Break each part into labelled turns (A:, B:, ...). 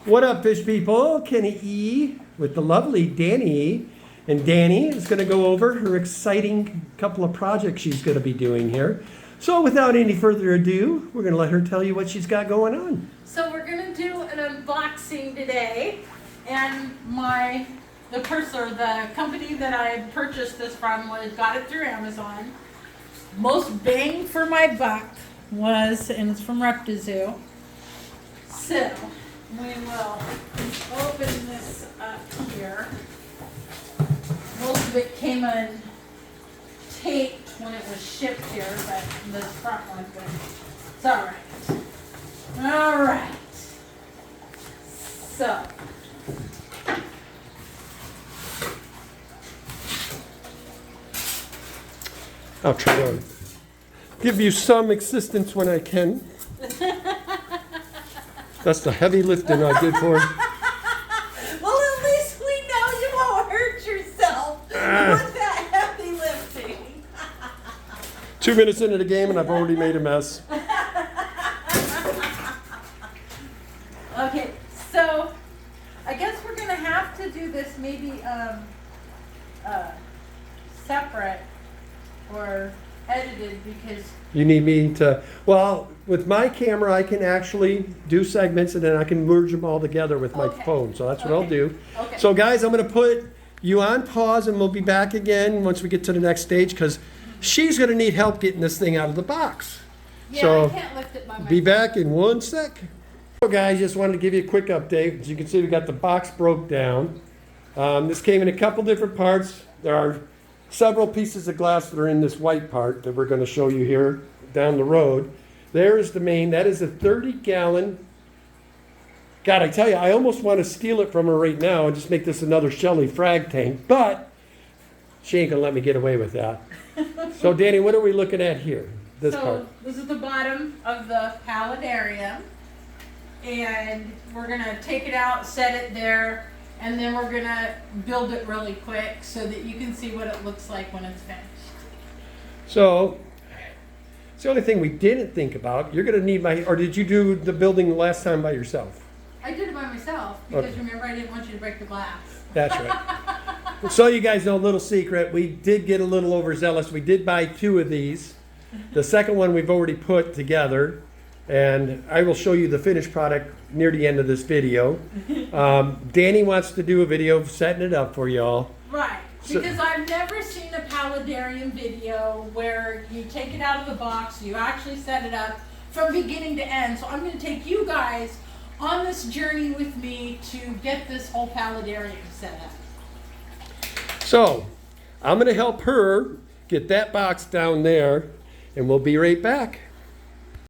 A: What up, fish people? Kenny E with the lovely Danny E. And Danny is going to go over her exciting couple of projects she's going to be doing here. So without any further ado, we're going to let her tell you what she's got going on.
B: So we're going to do an unboxing today. And the company that I purchased this from got it through Amazon. Most bang for my buck was, and it's from ReptiZoo. So we will open this up here. Most of it came on taped when it was shipped here, but this front one, but it's all right. All right. So.
A: I'll try to give you some assistance when I can. That's the heavy lifting I did for her.
B: Well, at least we know you won't hurt yourself with that heavy lifting.
A: 2 minutes into the game and I've already made a mess.
B: Okay, so I guess we're gonna have to do this maybe separate or edited because
A: You need me to, well, with my camera, I can actually do segments and then I can merge them all together with my phone. So that's what I'll do.
B: Okay.
A: So guys, I'm going to put you on pause and we'll be back again once we get to the next stage because she's going to need help getting this thing out of the box.
B: yeah,
A: So
B: I can't lift it by myself.
A: be back in 1 sec. So guys, just wanted to give you a quick update. As you can see, we got the box broke down. This came in a couple different parts. There are several pieces of glass that are in this white part that we're going to show you here down the road. There is the main. That is a 30-gallon. God, I tell you, I almost want to steal it from her right now and just make this another Shelly frag tank, but she ain't going to let me get away with that. So, Danny, what are we looking at here? This part.
B: This is the bottom of the PALUDARIum, and we're gonna take it out, set it there, and then we're gonna build it really quick so that you can see what it looks like when it's finished.
A: So, it's the only thing we didn't think about. You're going to need or did you do the building last time by yourself?
B: I did it by myself because
A: Okay.
B: remember I didn't want you to break the glass.
A: That's right. So you guys know a little secret. We did get a little overzealous. We did buy 2 of these. The second one we've already put together. And I will show you the finished product near the end of this video. Danny wants to do a video of setting it up for y'all.
B: Right,
A: So-
B: because I've never seen a PALUDARIum video where you take it out of the box, you actually set it up from beginning to end. So I'm going to take you guys on this journey with me to get this whole PALUDARIum set up.
A: So I'm going to help her get that box down there and we'll be right back.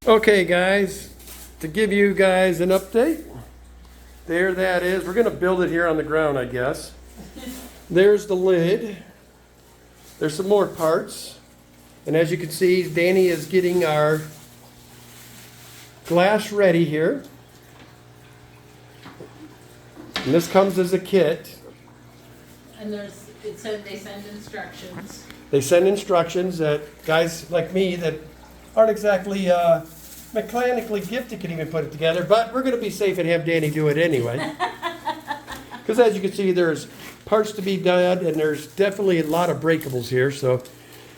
A: Okay guys, to give you guys an update, there that is. We're going to build it here on the ground, I guess. There's the lid. There's some more parts. And as you can see, Danny is getting our glass ready here. And this comes as a kit.
B: And it said they send instructions.
A: They send instructions that guys like me that aren't exactly mechanically gifted can even put it together, but we're going to be safe and have Danny do it anyway. Because as you can see, there's parts to be done, and there's definitely a lot of breakables here, so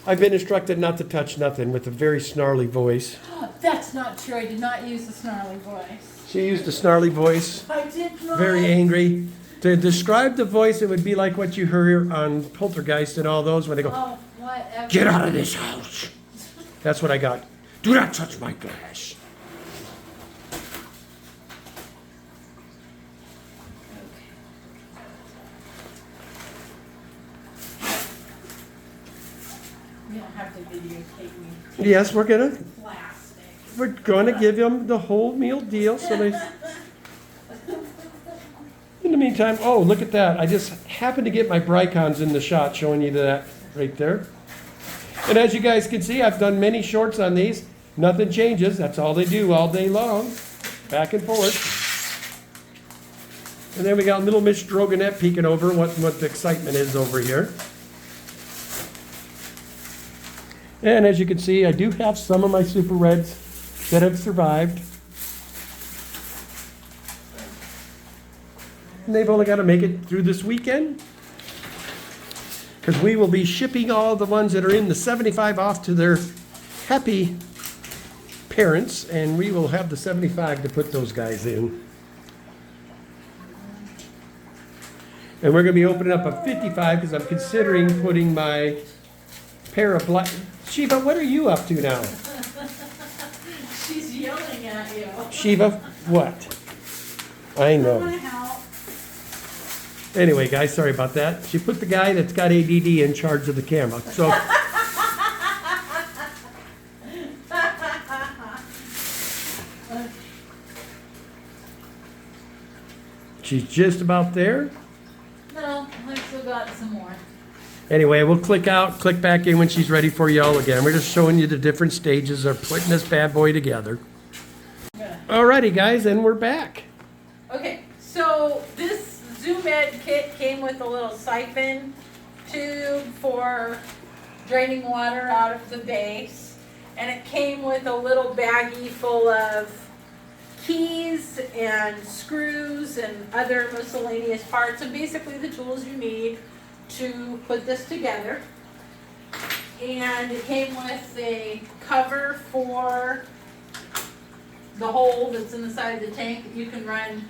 A: I've been instructed not to touch nothing with a very snarly voice.
B: That's not true. I did not use the snarly voice.
A: She used a snarly voice,
B: I did not.
A: very angry. To describe the voice, it would be like what you hear on Poltergeist and all those when they go,
B: Oh, whatever.
A: "Get out of this house." That's what I got. Do not touch my glass.
B: You don't have to videotape me.
A: Yes, we're gonna
B: Plastic.
A: give them the whole meal deal. So they. In the meantime, oh look at that! I just happened to get my Bricons in the shot, showing you that right there. And as you guys can see, I've done many shorts on these. Nothing changes. That's all they do all day long, back and forth. And then we got little Miss Stroganette peeking over what the excitement is over here. And as you can see, I do have some of my Super Reds that have survived. And they've only got to make it through this weekend. Because we will be shipping all the ones that are in the 75 off to their happy parents, and we will have the 75 to put those guys in. And we're going to be opening up a 55 because I'm considering putting my pair of black. Shiva, what are you up to now?
B: She's yelling at you.
A: Shiva, what? I
B: I
A: know.
B: want to help.
A: Anyway, guys, sorry about that. She put the guy that's got ADD in charge of the camera. So she's just about there.
B: No, I've still got some more.
A: Anyway, we'll click out, click back in when she's ready for y'all again. We're just showing you the different stages of putting this bad boy together.
B: Yeah.
A: Alrighty, guys, and we're back.
B: Okay, so this Zoom Ed kit came with a little siphon tube for draining water out of the base, and it came with a little baggie full of keys and screws and other miscellaneous parts, and basically the tools you need to put this together. And it came with a cover for the hole that's in the side of the tank that you can run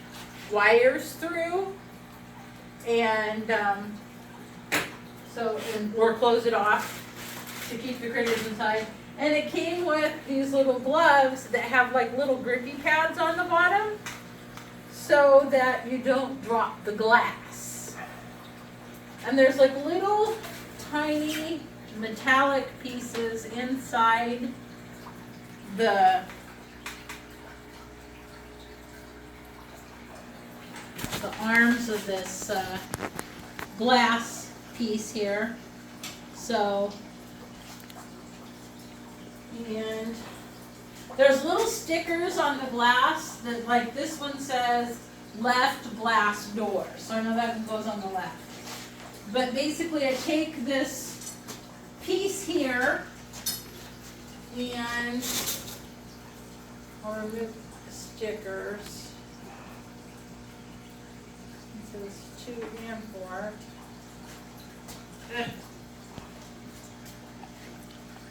B: wires through, and or close it off to keep the critters inside. And it came with these little gloves that have like little grippy pads on the bottom so that you don't drop the glass. And there's like little tiny metallic pieces inside the arms of this glass piece here. So, and there's little stickers on the glass that, like this one says left glass door. So I know that one goes on the left. But basically I take this piece here and I'll remove the stickers. So it's 2 and 4.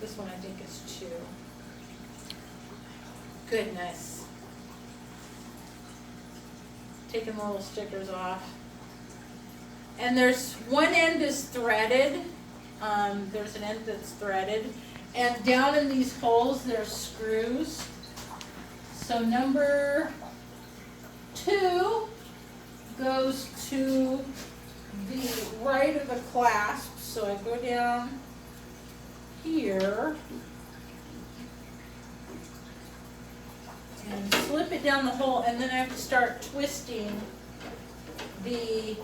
B: This one I think is 2. Goodness. Taking the little stickers off. And there's one end is threaded. There's an end that's threaded. And down in these holes there's screws. So number 2 goes to the right of the clasp. So I go down here and slip it down the hole, and then I have to start twisting the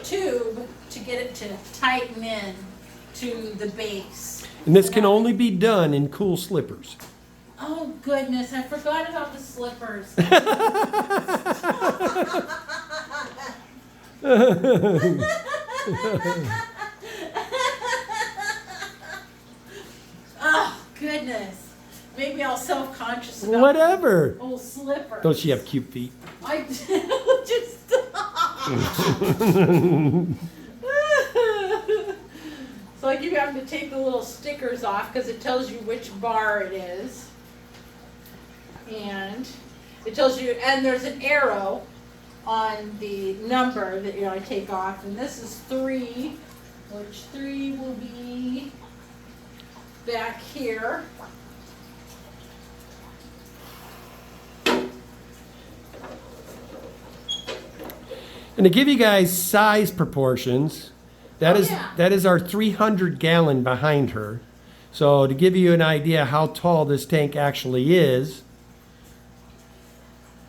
B: tube to get it to tighten in to the base.
A: And this can only be done in cool slippers.
B: Oh goodness, I forgot about the slippers. Oh goodness. Maybe I'll self-conscious about
A: Whatever.
B: old slippers.
A: Don't she have cute feet?
B: I do. Just stop. So I keep having to take the little stickers off because it tells you which bar it is. And it tells you, and there's an arrow on the number that I take off. And this is 3, which 3 will be back here.
A: And to give you guys size proportions, that is our 300-gallon behind her. So to give you an idea how tall this tank actually is.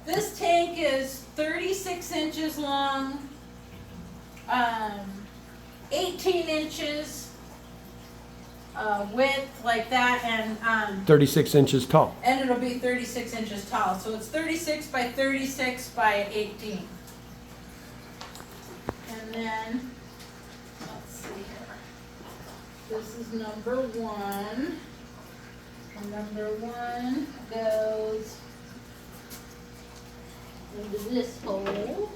B: This tank is 36 inches long, 18 inches width like that, and
A: 36 inches tall.
B: and it'll be 36 inches tall. So it's 36 by 36 by 18. And then, let's see here. This is number 1. And number 1 goes into this hole.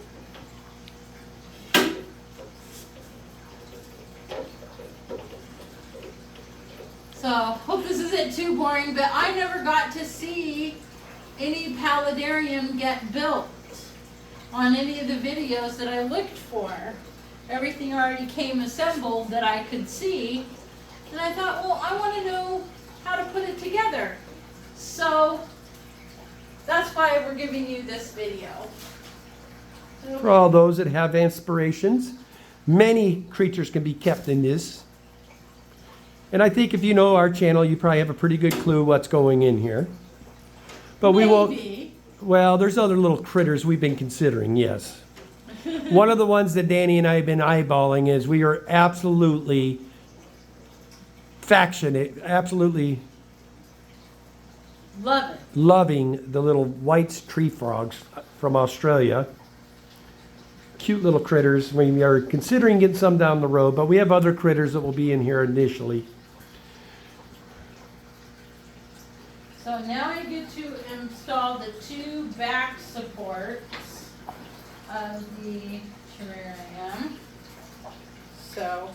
B: hope this isn't too boring, but I never got to see any paludarium get built on any of the videos that I looked for. Everything already came assembled that I could see. And I thought, well, I want to know how to put it together. So that's why we're giving you this video.
A: For all those that have aspirations, many creatures can be kept in this. And I think if you know our channel, you probably have a pretty good clue what's going in here. But we won't.
B: Maybe.
A: Well, there's other little critters we've been considering, yes. One of the ones that Danny and I have been eyeballing is we are absolutely
B: Love it.
A: loving the little white tree frogs from Australia. Cute little critters. We are considering getting some down the road, but we have other critters that will be in here initially.
B: So now I get to install the 2 back supports of the terrarium. So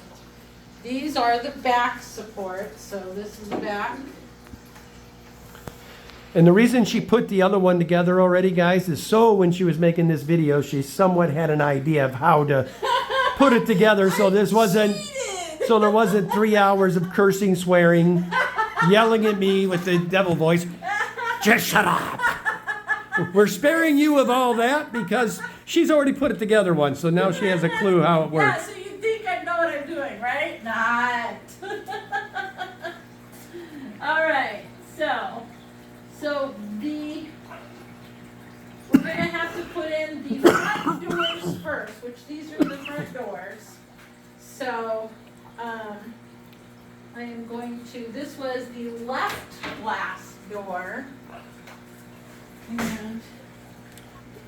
B: these are the back supports. So this is the back.
A: And the reason she put the other one together already, guys, is so when she was making this video, she somewhat had an idea of how to put it together. So this wasn't, so there wasn't 3 hours of cursing, swearing, yelling at me with the devil voice. Just shut up. We're sparing you of all that because she's already put it together once. So now she has a clue how it
B: Yeah,
A: works.
B: so you think I know what I'm doing, right? Not. All right, so we're gonna have to put in the front doors first, which these are the front doors. So I am going to. This was the left glass door,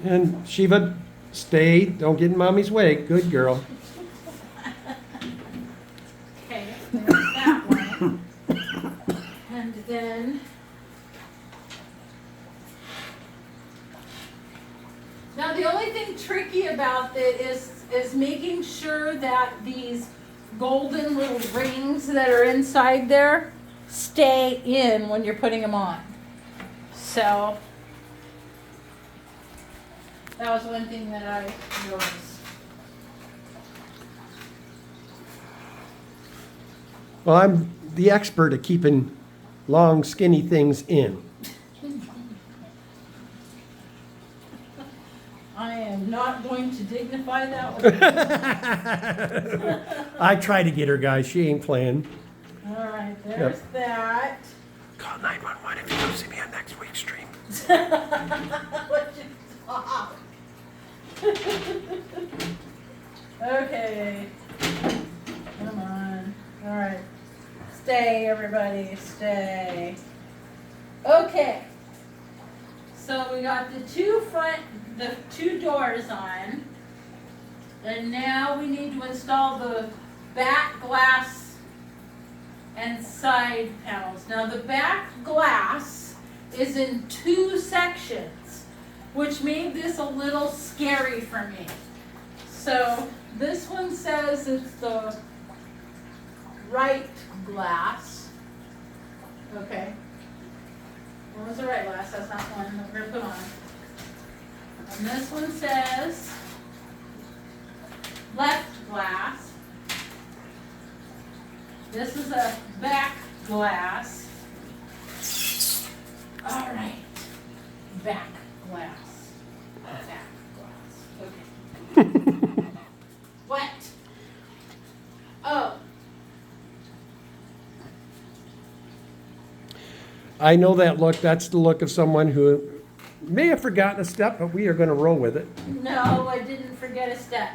A: And Shiva, stay. Don't get in mommy's way. Good girl.
B: okay, there's that one, and then. Now the only thing tricky about it is making sure that these golden little rings that are inside there stay in when you're putting them on. So that was one thing that I noticed.
A: Well, I'm the expert at keeping long, skinny things in.
B: I am not going to dignify that one.
A: I try to get her, guys. She ain't playing.
B: All right, there's that.
A: Call 911 if you don't see me on next week's stream.
B: Would you stop? Okay. Come on. All right. Stay, everybody. Stay. Okay. So we got the 2 doors on. And now we need to install the back glass and side panels. Now the back glass is in 2 sections, which made this a little scary for me. So this one says it's the right glass. Okay. What was the right glass? That's not one that we're going to put on. And this one says left glass. This is a back glass. All right. Back glass. Back glass. Okay. What? Oh.
A: I know that look. That's the look of someone who may have forgotten a step, but we are going to roll with it.
B: No, I didn't forget a step.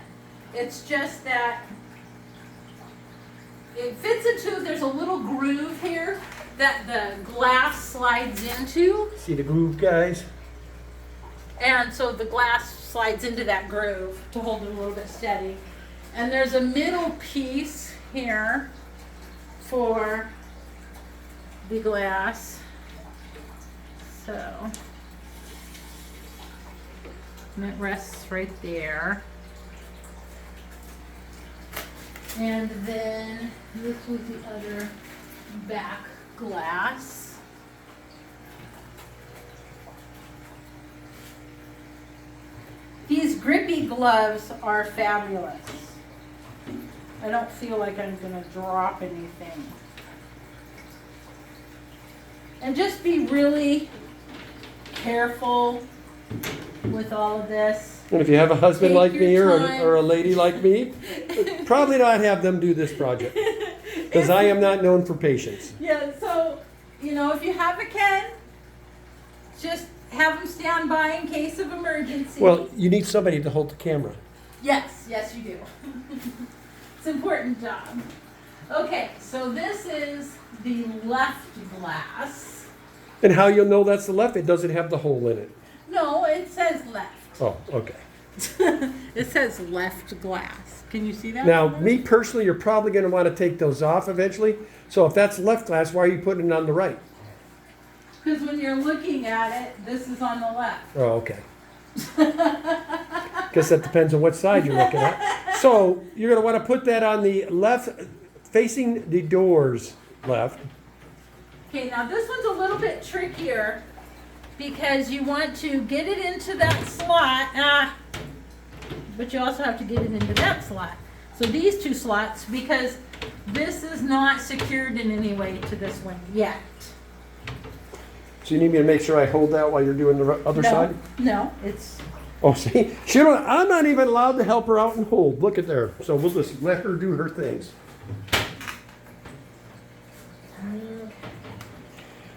B: It's just that it fits into, there's a little groove here that the glass slides into.
A: See the groove, guys?
B: And so the glass slides into that groove to hold it a little bit steady. And there's a middle piece here for the glass. So, and it rests right there. And then this was the other back glass. These grippy gloves are fabulous. I don't feel like I'm gonna drop anything. And just be really careful with all of this.
A: And if you have a husband
B: Take
A: like me
B: your
A: or
B: time.
A: or a lady like me, probably not have them do this project. Because I am not known for patience.
B: Yeah, so, you know, if you have a Ken, just have them stand by in case of emergency.
A: Well, you need somebody to hold the camera.
B: Yes, yes you do. It's an important job. Okay, so this is the left glass.
A: And how you'll know that's the left, it doesn't have the hole in it.
B: No, it says left.
A: Oh, okay.
B: It says left glass. Can you see that?
A: Now, me personally, you're probably going to want to take those off eventually. So if that's left glass, why are you putting it on the right?
B: Because when you're looking at it, this is on the left.
A: Oh, okay. Guess that depends on what side you're looking at. So you're going to want to put that on the left, facing the doors left.
B: Okay, now this one's a little bit trickier because you want to get it into that slot, but you also have to get it into that slot. So these two slots, because this is not secured in any way to this one yet.
A: So you need me to make sure I hold that while you're doing the other side?
B: No, it's,
A: Oh, see, I'm not even allowed to help her out and hold. Look at there. So we'll just let her do her things.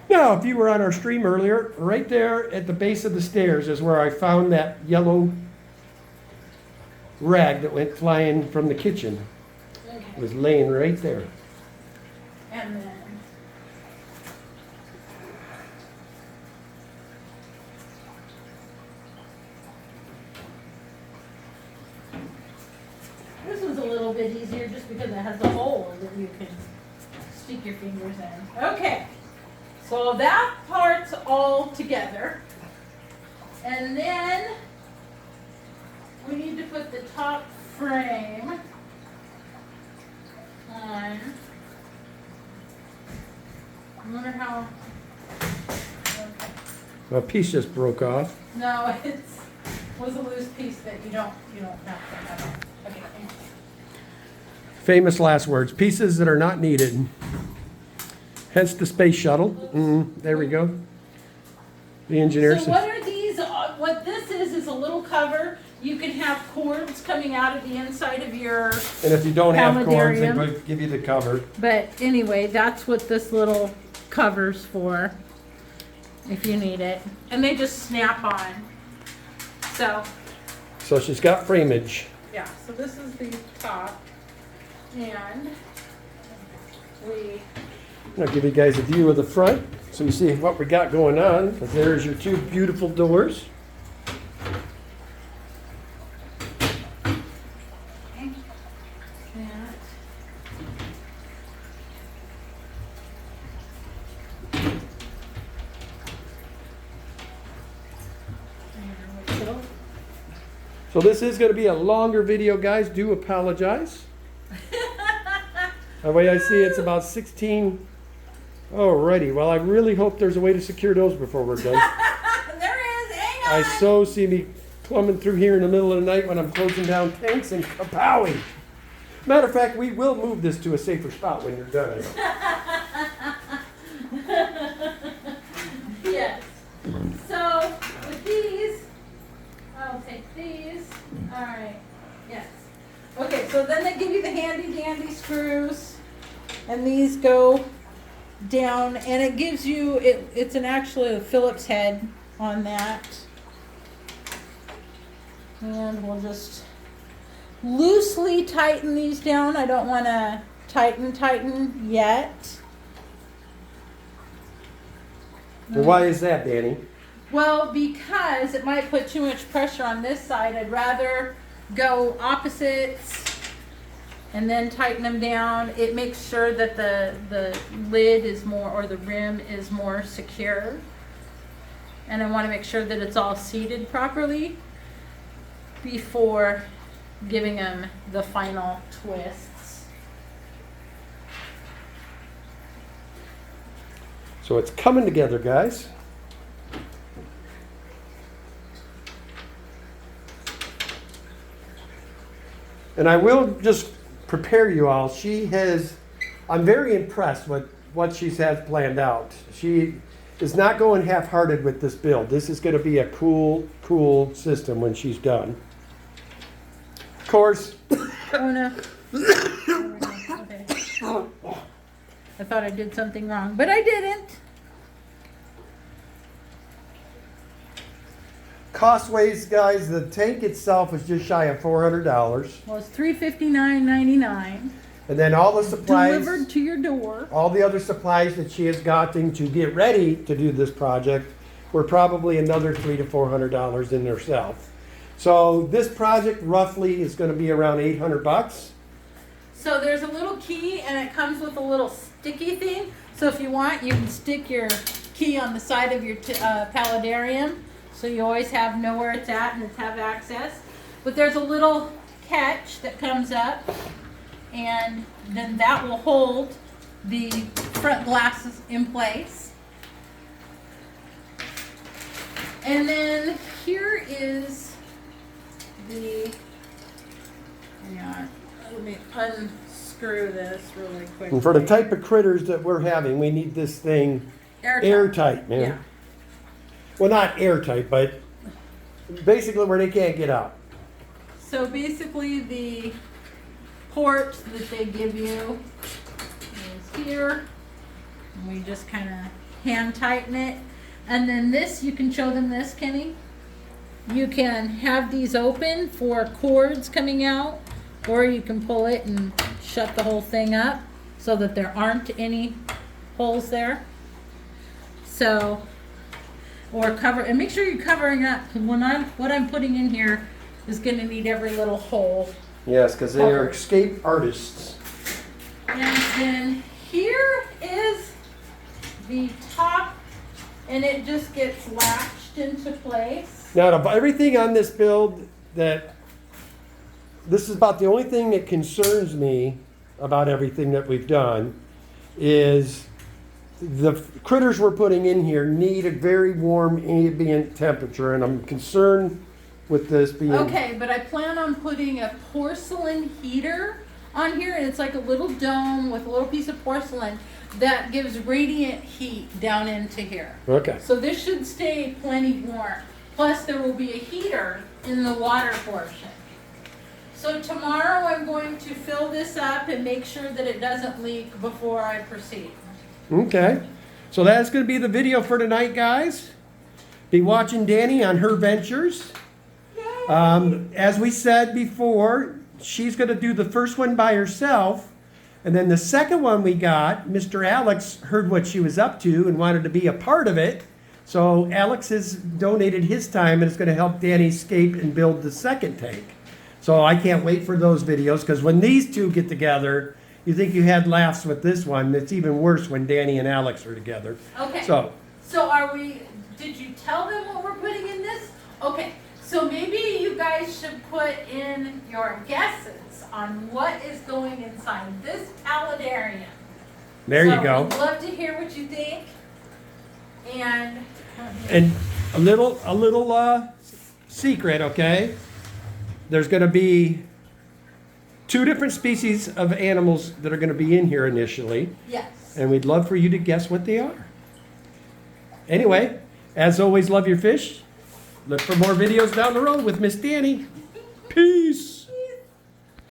A: Now, if you were on our stream earlier, right there at the base of the stairs is where I found that yellow rag that went flying from the kitchen. It was laying right there.
B: and then, this one's a little bit easier just because it has a hole that you can stick your fingers in. Okay, so that part's all together. And then we need to put the top frame on. I wonder how. Okay.
A: A piece just broke off.
B: No, it's was a loose piece that you don't have to have. Okay.
A: Famous last words. Pieces that are not needed. Hence the space shuttle. There we go. The engineer
B: So
A: said.
B: what are these? What this is a little cover. You can have cords coming out of the inside of your.
A: And if you don't have cords, they
B: PALUDARIum.
A: give you the cover.
B: But anyway, that's what this little cover's for, if you need it. And they just snap on.
A: So she's got frameage.
B: Yeah, so this is the top. And
A: I'll give you guys a view of the front so you see what we got going on. Because there's your two beautiful doors. So this is going to be a longer video, guys. Do apologize. The way I see it, it's about 16. Alrighty. Well, I really hope there's a way to secure those before we're done.
B: There is, hang on.
A: I so see me plumbing through here in the middle of the night when I'm closing down tanks and kapowie. Matter of fact, we will move this to a safer spot when you're done.
B: Yes. So with these, I'll take these. All right. Yes. Okay. So then they give you the handy dandy screws, and these go down, and it gives you it's an actually a Phillips head on that, and we'll just loosely tighten these down. I don't want to tighten yet.
A: Well, why is that, Danny?
B: Well, because it might put too much pressure on this side. I'd rather go opposites and then tighten them down. It makes sure that the lid is more, or the rim is more secure. And I want to make sure that it's all seated properly before giving them the final twists.
A: So it's coming together, guys. And I will just prepare you all. I'm very impressed with what she has planned out. She is not going half-hearted with this build. This is going to be a cool system when she's done. Of course.
B: Oh no. Okay. I thought I did something wrong, but I didn't.
A: Cost-wise, guys, the tank itself is just shy of $400.
B: Well, it's $359.99.
A: And then all the supplies,
B: Delivered to your door.
A: all the other supplies that she has gotten to get ready to do this project were probably another $300 to $400 in herself. So this project roughly is going to be around $800.
B: So there's a little key, and it comes with a little sticky thing. So if you want, you can stick your key on the side of your paludarium, so you always know where it's at and have access. But there's a little catch that comes up, and then that will hold the front glasses in place. And then here is the, let me unscrew this really quick.
A: And for the type of critters that we're having, we need this thing airtight, man.
B: Yeah.
A: Well, not airtight, but basically where they can't get out.
B: So basically the port that they give you is here. And we just kind of hand tighten it. And then this, you can show them this, Kenny. You can have these open for cords coming out, or you can pull it and shut the whole thing up so that there aren't any holes there. So, or cover, and make sure you're covering up, because what I'm putting in here is going to need every little hole.
A: Yes, because they are escape artists.
B: And then here is the top, and it just gets latched into place.
A: Now, everything on this build, this is about the only thing that concerns me about everything that we've done, is the critters we're putting in here need a very warm ambient temperature, and I'm concerned with this being...
B: Okay, but I plan on putting a porcelain heater on here, and it's like a little dome with a little piece of porcelain that gives radiant heat down into here.
A: Okay.
B: So this should stay plenty warm. Plus there will be a heater in the water portion. So tomorrow I'm going to fill this up and make sure that it doesn't leak before I proceed.
A: Okay. So that's going to be the video for tonight, guys. Be watching Dani on her ventures. As we said before, she's going to do the first one by herself. And then the second one we got, Mr. Alex heard what she was up to and wanted to be a part of it. So Alex has donated his time and is going to help Dani escape and build the second tank. So I can't wait for those videos, because when these two get together, you think you had laughs with this one. It's even worse when Dani and Alex are together.
B: Okay.
A: So
B: Did you tell them what we're putting in this? Okay. So maybe you guys should put in your guesses on what is going inside this paludarium.
A: there you go.
B: I'd love to hear what you think. And
A: And a little secret, okay? There's going to be 2 different species of animals that are going to be in here initially,
B: yes.
A: and we'd love for you to guess what they are. Anyway, as always, love your fish. Look for more videos down the road with Miss Dani. Peace.